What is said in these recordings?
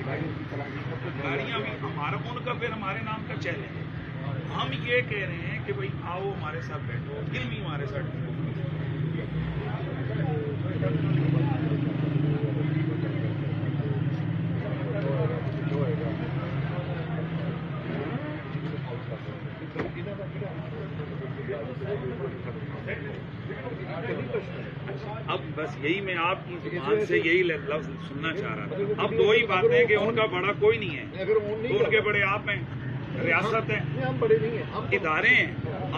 गाड़ियाँ भी हमारा उनका फिर हमारे नाम का चैलेंज है। हम ये कह रहे हैं कि भाई आओ हमारे साथ बैठो, दिल भी हमारे साथ अब बस यही मैं आपकी जुबान से यही लफ्ज सुनना चाह रहा था। अब दो ही बातें हैं कि उनका बड़ा कोई नहीं है, तो उनके बड़े आप हैं, रियासत है, हम बड़े नहीं हैं, इदारे हैं,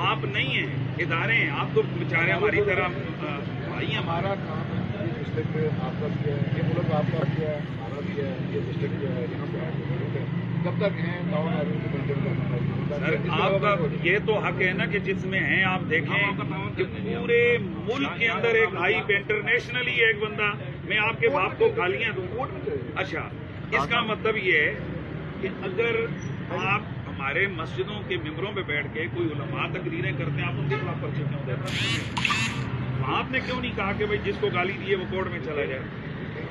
आप नहीं हैं, इदारे हैं। आप तो बेचारे हमारी तरह भाई हैं। हमारा काम है ये डिस्ट्रिक्ट आपका भी है, ये मुल्क आपका भी है, हमारा भी है, ये डिस्ट्रिक्ट जो है यहाँ पे जब तक हैं टाउन आदमी को मेंटेन करना चाहिए। सर आपका ये तो हक है ना कि जिसमें हैं आप देखें कि पूरे मुल्क के अंदर एक हाई इंटरनेशनली एक बंदा, मैं आपके बाप को गालियां दूं। अच्छा, इसका मतलब ये है कि अगर आप हमारे मस्जिदों के मिंबरों पे बैठ के कोई उलमा तकरीरें करते हैं, आप उनके खिलाफ पर्चे क्यों देते हैं? आपने क्यों नहीं कहा कि भाई जिसको गाली दी है वो कोर्ट में चला जाए?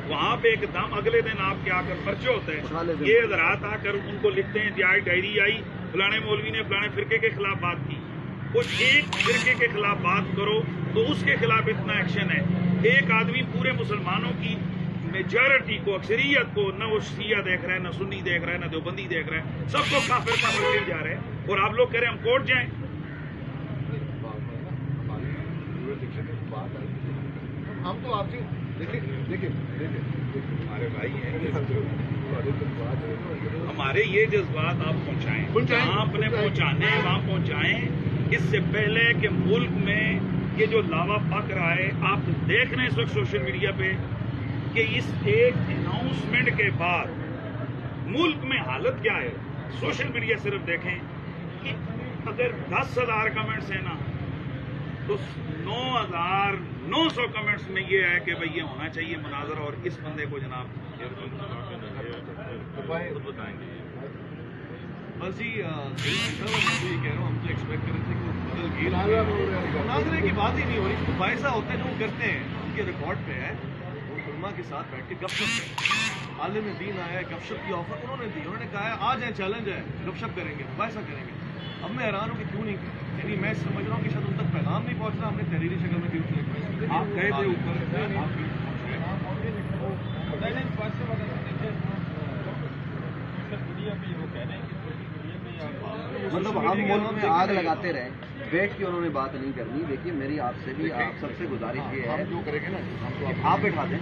वहां पे एकदम अगले दिन आपके आकर पर्चे होते हैं, ये हजरात आकर उनको लिखते हैं कि डायरी आई, फलाने मौलवी ने फलाने फिरके के खिलाफ बात की। कुछ एक फिरके के खिलाफ बात करो तो उसके खिलाफ इतना एक्शन है। एक आदमी पूरे मुसलमानों की मेजॉरिटी को, अक्सरियत को, न वो शिया देख रहा है, न सुन्नी देख रहा है, न देवबंदी देख रहा है, सबको काफिर काफिर जा रहे हैं, और आप लोग कह रहे हैं हम कोर्ट जाएं। हम तो आपसे देखिए हमारे भाई हैं, हमारे ये जज्बात आप पहुंचाएं, जहां आपने पहुंचाने हैं वहां पहुंचाएं। इससे पहले कि मुल्क में ये जो लावा पक रहा है, आप देख रहे हैं इस वक्त सोशल मीडिया पे कि इस एक अनाउंसमेंट के बाद मुल्क में हालत क्या है। सोशल मीडिया सिर्फ देखें कि अगर 10,000 कमेंट्स हैं ना, तो 9,900 कमेंट्स में ये है कि भाई ये होना चाहिए मुनाजरा, और इस बंदे को जनाब बताएंगे। बस जी ये कह रहा हूँ, हम तो एक्सपेक्ट कर रहे थे कि बदल गए, मुनाजरे की बात ही नहीं हो रही। बाइसा होते हैं जो करते हैं, उनके रिकॉर्ड पे है, वो उलमा के साथ बैठ के गपशप है। आलिम दीन आया, गपशप की ऑफर उन्होंने दी, उन्होंने कहा है आ जाए, चैलेंज है, गपशप करेंगे, बाइसा करेंगे। अब मैं हैरान हूँ कि क्यों नहीं, यानी मैं समझ रहा हूँ कि शायद उन तक पैगाम नहीं पहुँच रहा। हमने तहरीरी शक्ल में क्यों आप गए थे ऊपर, मतलब हम मुल्क में आग लगाते रहे, बैठ के उन्होंने बात नहीं करनी। देखिए मेरी आपसे भी, आप सबसे गुजारिश ये है, जो करेंगे ना आप बैठा दें।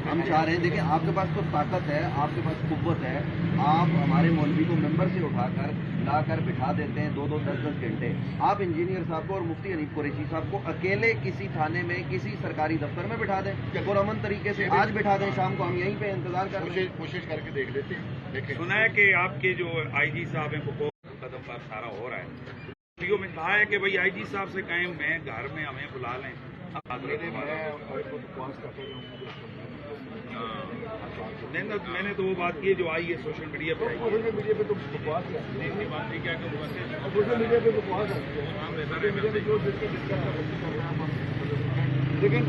हम चाह रहे हैं, देखिए आपके पास तो ताकत है, आपके पास कुव्वत है, आप हमारे मौलवी को मेंबर से उठाकर लाकर बिठा देते हैं 2-2, 10-10 घंटे। आप इंजीनियर साहब को और मुफ्ती हनीफ कुरैशी साहब को अकेले किसी थाने में, किसी सरकारी दफ्तर में बिठा दें, पुरअमन तरीके से आज बिठा दें, शाम को हम यहीं पे इंतजार कर रहे हैं। कोशिश करके देख लेते हैं। सुना है कि आपके जो आईजी साहब हैं वो कदम पर सारा हो रहा है। वीडियो में कहा है कि भाई आईजी साहब से कहें मैं घर में हमें बुला लें। मैंने तो वो बात की है जो आई है सोशल मीडिया पे। सोशल मीडिया पे तो बकवास है, बात नहीं क्या सोशल मीडिया पे बकवास है, लेकिन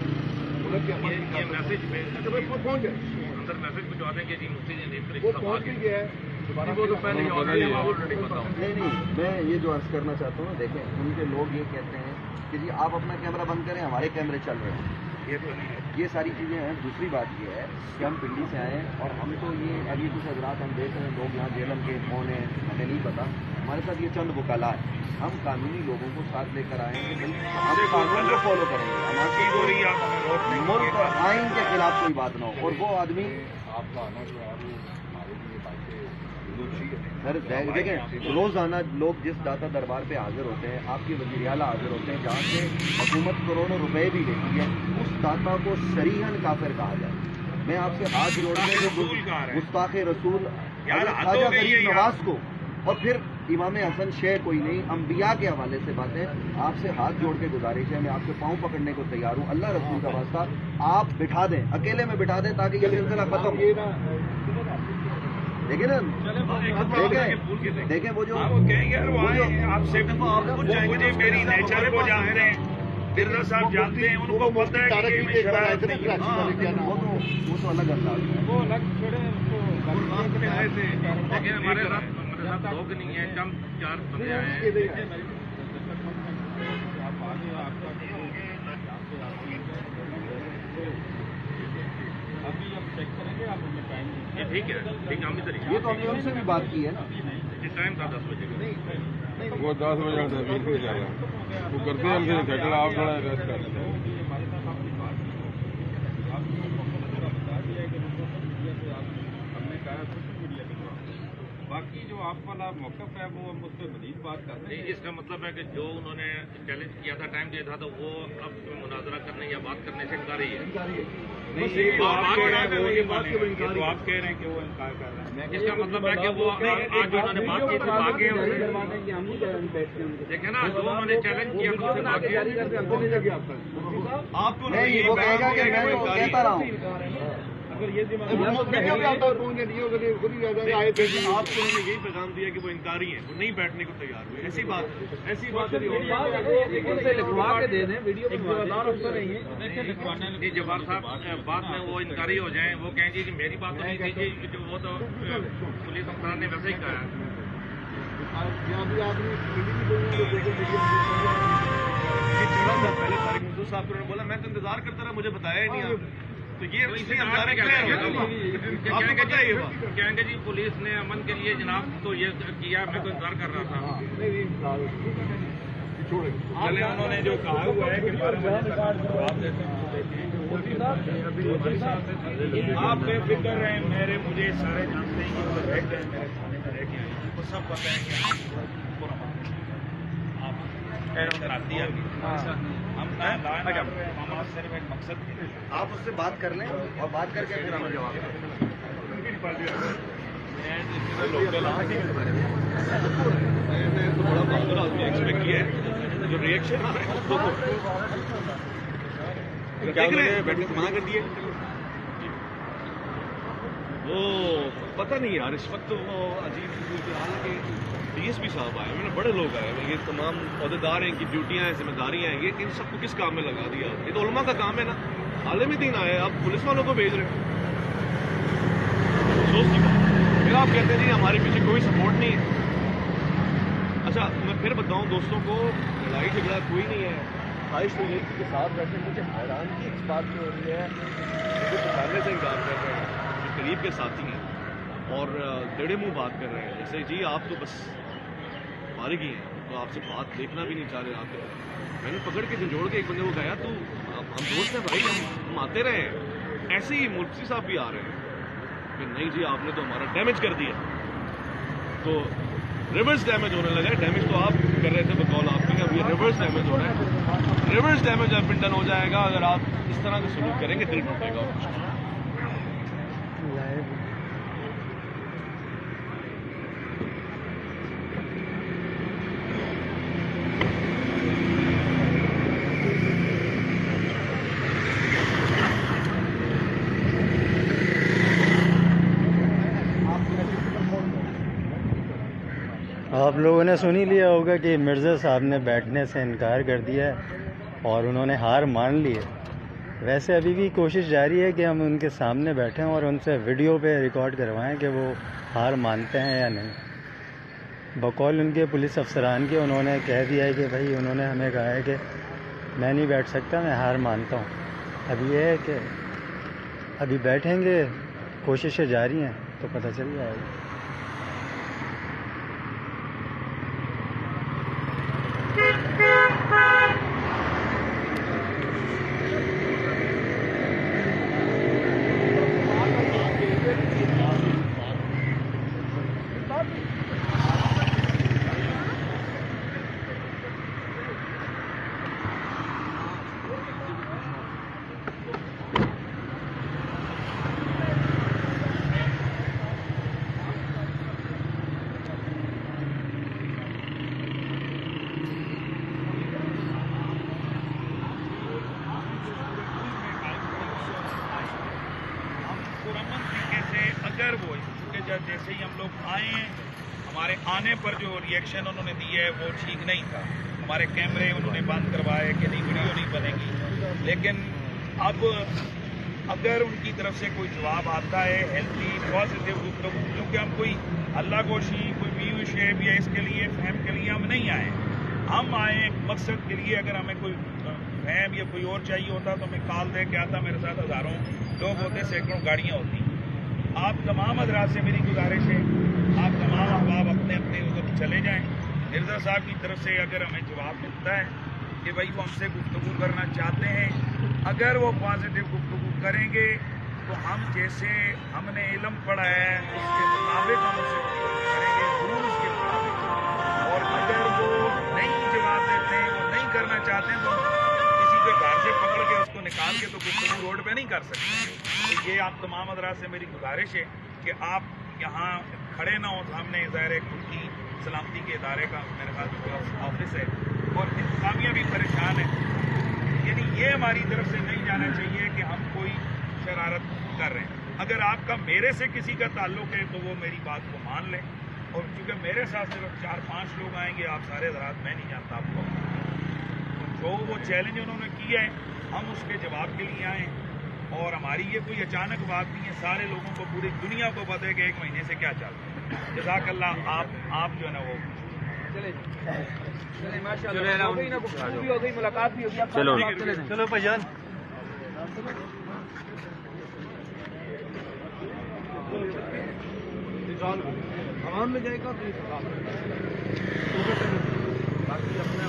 ये मैसेज पहुंच जाए, अंदर मैसेज भिजवा दें कि जी मुफ्ती जी वो पहुंच भी गया है। वो तो पहले ऑलरेडी पता हूँ। नहीं, मैं ये जो अर्ज करना चाहता हूँ, देखें उनके लोग ये कहते हैं कि जी आप अपना कैमरा बंद करें, हमारे कैमरे चल रहे हैं। ये तो नहीं है, ये सारी चीज़ें हैं। दूसरी बात ये है कि हम दिल्ली से आए हैं और हम तो ये अभी कुछ हजरात हम देख रहे हैं, लोग यहाँ जेलम के कौन है हमें नहीं पता, हमारे साथ ये चंद वकाला है। हम कानूनी लोगों को साथ लेकर आए हैं कि हम कानून को फॉलो करेंगे, हमारी मुल्क और आइन के खिलाफ कोई बात ना हो। और वो आदमी आपका आना जो है वो हमारे लिए बातें सर देखें, रोजाना लोग जिस दाता दरबार पे हाजिर होते हैं, आपके वज़ीर आला हाजिर होते हैं, जहाँ से हुकूमत करोड़ों रुपए भी लेती है, उस दाता को सरीहन काफिर कहा जाए। मैं आपसे हाथ जोड़ने को गुस्ताखे रसूल ख्वाजा गरीब नवाज को, और फिर इमाम हसन शेख कोई नहीं, अंबिया के हवाले से बातें आपसे हाथ जोड़ के गुजारिश है। मैं आपके पाँव पकड़ने को तैयार हूँ, अल्लाह रसूल का वास्ता आप बिठा दें, अकेले में बिठा दें ताकि ये सिलसिला खत्म हो। देखें ना, देखें वो जो आपसे पूछ जाएंगे, मेरी नेचर को जानते हैं, बिरला साहब जानते हैं, उनको पता है कि वो तो अलग अंदाज है। आए थे। देखिए हमारे साथ लोग नहीं है, कम 4 बंदे आए हैं। अभी हम चेक करेंगे, आप हमें टाइम ये ठीक है, हम इधर ये तो हमने उनसे भी बात की है ना। टाइम था 10 बजे का। वो 10 बजे से 20 बजे जा रहा है, वो करते हैं हमसे सेटल, आप थोड़ा रेस्ट कर लेते हैं। हमारे साथ आपने बात की, आपको मौका पूरा बता दिया है कि उनको मीडिया से आप हमने कहा सोशल मीडिया के द्वारा। बाकी जो आप वाला मौक़िफ़ है वो हम उस पर मज़ीद बात करते हैं। इसका मतलब है कि जो उन्होंने चैलेंज किया था, टाइम दिया था, तो वो अब मुनाजरा करने या बात करने से इनकार ही है। नहीं, ये तो आप कह रहे हैं वो ये बात के ये तो आप कह रहे हैं कि वो इनकार कर रहे हैं। इसका मतलब है कि वो आज जो उन्होंने बात की थी भागे देखे ना, जो उन्होंने चैलेंज किया था उससे भागे। आपको नहीं, वो कहेगा कि मैं तो कहता रहा हूँ। अगर ये मीडिया भी आता है, फोन के लिए खुद ही कहता है आए थे। आपको उन्होंने यही पैगाम दिया कि वो इनकारी हैं, वो नहीं बैठने को तैयार हुए। ऐसी बात उनसे लिखवा के दे दें, वीडियो जी जवाहर साहब बाद में वो इनकारी हो जाएं, वो कहें जी मेरी बात तो नहीं थी जी, जो वो तो पुलिस अफसर ने वैसे ही कहा है। अभी आपने चढ़ा था पहले तारिक मसूद साहब को बोला, मैं तो इंतजार करता रहा, मुझे बताया ही नहीं आप। तो ये इसी अंदाज में आपको पता है ये बात। कहेंगे जी पुलिस ने अमन के लिए जनाब तो ये किया, मैं तो इंतजार कर रहा था। पहले उन्होंने जो कहा हुआ है कि 12 बजे तक जवाब देते हैं। आप बेफिक्र रहें, मेरे मुझे सारे जानते हैं कि वो रह गए, मेरे थाने में रह गए, वो सब पता है कि हम आज सिर्फ एक मकसद के आप उससे बात कर लें और बात करके फिर हमें जवाब दें। मैंने तो बड़ा बहादुर आदमी एक्सपेक्ट किया है, जो रिएक्शन आ रहा है उसको देख रहे हैं, बैठने से मना कर दिए। वो पता नहीं यार, इस वक्त तो वो अजीब हालांकि DSP साहब आए, मैंने बड़े लोग आए, ये तमाम अहदेदार हैं, इनकी ड्यूटियाँ हैं, जिम्मेदारियाँ हैं, ये इन सबको किस काम में लगा दिया? ये तो उलमा का काम है ना। आलमी दिन आए, आप पुलिस वालों को भेज रहे हो, सोच नहीं बात। फिर आप कहते हैं जी हमारे पीछे कोई सपोर्ट नहीं है। अच्छा मैं फिर बताऊं दोस्तों को, लड़ाई झगड़ा कोई नहीं है, ख्वाहिश तो यही के साथ बैठे। मुझे हैरान की इस बात की हो रही है, मुझे पहचानने से इनकार कर रहे हैं, जो करीब के साथी हैं और टेढ़े मुंह बात कर रहे हैं, जैसे जी आप तो बस फारिग ही हैं, तो आपसे बात देखना भी नहीं चाह रहे आते। मैंने पकड़ के झंझोड़ के एक बंदे को गया, तो हम दोस्त हैं भाई, हम आते रहे हैं। ऐसे ही मुफ्ती साहब भी आ रहे हैं कि नहीं जी आपने तो हमारा डैमेज कर दिया, तो रिवर्स डैमेज होने लगा है। डैमेज तो आप कर रहे थे बकौल आपके, अब ये रिवर्स डैमेज हो रहा है। रिवर्स डैमेज अब डन हो जाएगा अगर आप इस तरह से सलूक करेंगे, दिल टूटेगा और कुछ नहीं। आप लोगों ने सुन ही लिया होगा कि मिर्ज़ा साहब ने बैठने से इनकार कर दिया है और उन्होंने हार मान ली है। वैसे अभी भी कोशिश जारी है कि हम उनके सामने बैठें और उनसे वीडियो पे रिकॉर्ड करवाएं कि वो हार मानते हैं या नहीं। बकौल उनके पुलिस अफसरान के उन्होंने कह दिया है कि भाई उन्होंने हमें कहा है कि मैं नहीं बैठ सकता, मैं हार मानता हूँ। अब ये है कि अभी बैठेंगे, कोशिशें जारी हैं तो पता चल जाएगा। अगर वो क्योंकि जब जैसे ही हम लोग आए हैं, हमारे आने पर जो रिएक्शन उन्होंने दिए है वो ठीक नहीं था। हमारे कैमरे उन्होंने बंद करवाए कि नहीं वीडियो नहीं बनेगी, लेकिन अब अगर उनकी तरफ से कोई जवाब आता है हेल्थी पॉजिटिव गुफ्तगू, क्योंकि हम कोई अल्लाह गोशी कोई व्यूशिप या इसके लिए फहम के लिए हम नहीं आए, हम आए एक मकसद के लिए। अगर हमें कोई फहम या कोई और चाहिए होता तो मैं कॉल दे के आता, मेरे साथ हज़ारों लोग होते, सैकड़ों गाड़ियाँ होती। आप तमाम हजरात से मेरी गुजारिश है, आप तमाम अहबाब अपने अपने उधर चले जाएं। मिर्ज़ा साहब की तरफ से अगर हमें जवाब मिलता है कि भाई वो हमसे गुफ्तगू करना चाहते हैं, अगर वो पॉजिटिव गुफ्तगू करेंगे तो हम जैसे हमने इल्म पढ़ा है उसके मुताबिक हम उससे गुफ्तगू करेंगे, जरूर उसके मुताबिक। और अगर वो नहीं जवाब देते हैं, वो नहीं करना चाहते हैं, तो किसी के घर से पकड़ के उसको निकाल के तो गुफ्तगू रोड पे नहीं कर सकते। तो ये आप तमाम हज़रात से मेरी गुजारिश है कि आप यहाँ खड़े ना हो सामने, ज़ाहिर है खुद की सलामती के इदारे का मेरे ख्याल ऑफिस है और इंतजामिया भी परेशान है। यानी ये हमारी तरफ से नहीं जाना चाहिए कि हम कोई शरारत कर रहे हैं। अगर आपका मेरे से किसी का ताल्लुक है तो वो मेरी बात को मान लें, और क्योंकि मेरे साथ सिर्फ 4-5 लोग आएंगे, आप सारे हज़रात मैं नहीं जानता आपको, तो जो वो चैलेंज उन्होंने किया है हम उसके जवाब के लिए आए। और हमारी ये कोई अचानक बात नहीं है, सारे लोगों को पूरी दुनिया को पता है कि 1 महीने से क्या चल रहा है। जज़ाकल्लाह। आप जो है ना वो चलो भाईजान। आवाम में जाएगा तो बाकी अपने